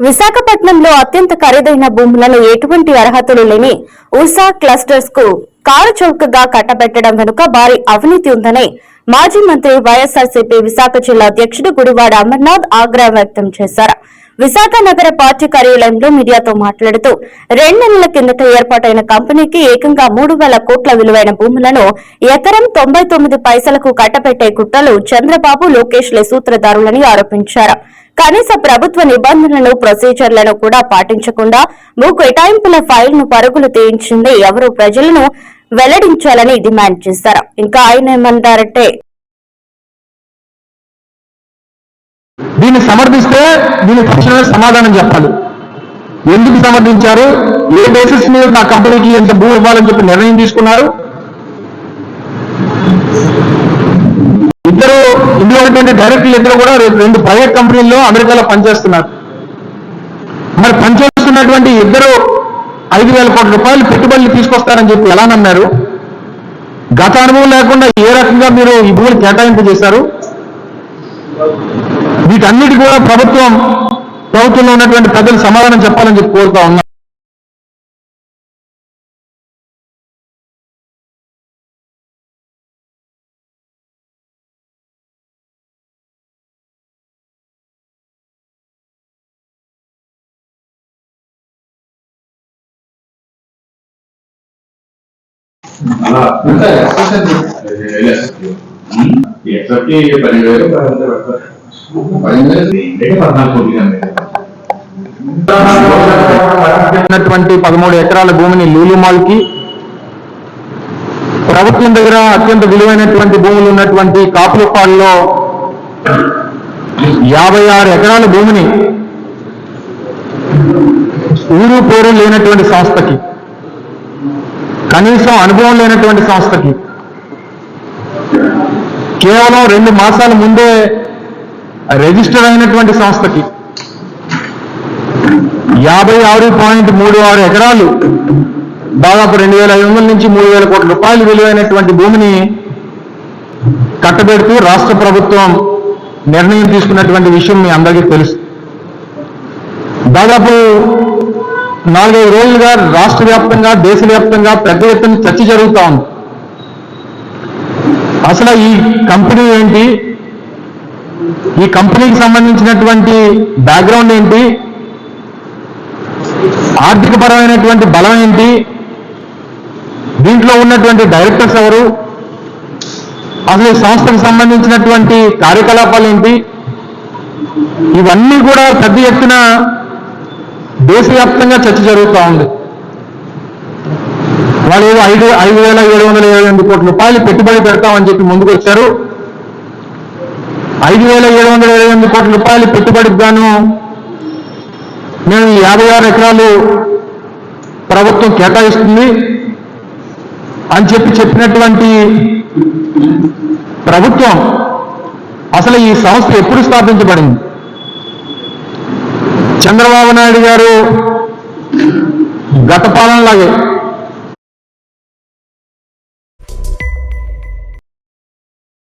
విశాఖపట్నంలో అత్యంత ఖరీదైన భూములను ఎటువంటి అర్హతలు లేని ఉషా క్లస్టర్స్ కు కారు చౌకగా కట్టబెట్టడం వెనుక భారీ అవినీతి ఉందని మాజీ మంత్రి వైఎస్ఆర్సీపీ విశాఖ జిల్లా అధ్యక్షుడు గుడివాడ అమర్నాథ్ ఆగ్రహం వ్యక్తం చేశారు. విశాఖ నగర పార్టీ కార్యాలయంలో మీడియాతో మాట్లాడుతూ 2 నెలల కిందట ఏర్పాటైన కంపెనీకి ఏకంగా 3,000 కోట్ల విలువైన భూములను ఎకరం 99 పైసలకు కట్టబెట్టే కుట్రలు చంద్రబాబు లోకేష్లే సూత్రధారులని ఆరోపించారు. కనీస ప్రభుత్వ నిబంధనలను ప్రొసీజర్లను కూడా పాటించకుండా కేటాయింపుల ఫైల్ ను పరుగులు తీయించింది ఎవరు ప్రజలను వెల్లడించాలని డిమాండ్ చేశారు. ఇంకా ఆయన ఏమన్నారంటే, దీన్ని సమర్థిస్తే దీని తక్షణమే సమాధానం చెప్పాలి. ఎందుకు సమర్థించారు, ఏ బేసిస్ మీద నా కంపెనీకి ఎంత భూ ఇవ్వాలని చెప్పి నిర్ణయం తీసుకున్నారు. ఇందులో డైరెక్టర్లు ఇద్దరు కూడా 2 ప్రైవేట్ కంపెనీల్లో అమెరికాలో పనిచేస్తున్నారు. మరి పనిచేస్తున్నటువంటి ఇద్దరు 5,000 కోట్ల రూపాయలు పెట్టుబడులు తీసుకొస్తారని చెప్పి ఎలా నమ్మారు? గత అనుభవం లేకుండా ఏ రకంగా మీరు ఈ భూములు కేటాయింపు చేశారు? వీటన్నిటి కూడా ప్రభుత్వంలో ఉన్నటువంటి ప్రజలు సమాధానం చెప్పాలని చెప్పి కోరుతా ఉన్నారు. అలా ఉన్నటువంటి 13 ఎకరాల భూమిని లూలు మాల్ కి, ప్రభుత్వం దగ్గర అత్యంత విలువైనటువంటి భూములు ఉన్నటువంటి కాపులపాడులో 56 ఎకరాల భూమిని ఊరు పేరు లేనటువంటి సంస్థకి, కనీసం అనుభవం లేనటువంటి సంస్థకి కేవలం 2 మాసాల ముందే రిజిస్టర్ అయినటువంటి సంస్థకి 56.36 ఎకరాలు, దాదాపు 2,500 నుంచి 3,000 కోట్ల రూపాయలు విలువైనటువంటి భూమిని కట్టబెడుతూ రాష్ట్ర ప్రభుత్వం నిర్ణయం తీసుకున్నటువంటి విషయం మీ అందరికీ తెలుసు. దాదాపు 4-5 రోజులుగా రాష్ట్ర వ్యాప్తంగా, దేశవ్యాప్తంగా పెద్ద ఎత్తున చర్చ జరుగుతూ ఉంది. అసలు ఈ కంపెనీ ఏంటి, ఈ కంపెనీకి సంబంధించినటువంటి బ్యాక్గ్రౌండ్ ఏంటి, ఆర్థిక పరమైనటువంటి బలం ఏంటి, దీంట్లో ఉన్నటువంటి డైరెక్టర్స్ ఎవరు, అసలు ఈ సంస్థకు సంబంధించినటువంటి కార్యకలాపాలు ఏంటి, ఇవన్నీ కూడా పెద్ద ఎత్తున దేశవ్యాప్తంగా చర్చ జరుగుతూ ఉంది. వాళ్ళు 5,778 కోట్ల రూపాయలు పెట్టుబడి పెడతామని చెప్పి ముందుకు వచ్చారు. 5,778 కోట్ల రూపాయలు పెట్టుబడికి గాను మేము 56 ఎకరాలు ప్రభుత్వం కేటాయిస్తుంది అని చెప్పినటువంటి ప్రభుత్వం అసలు ఈ సంస్థ ఎప్పుడు స్థాపించబడింది? చంద్రబాబు నాయుడు గారు గత పాలనలాగే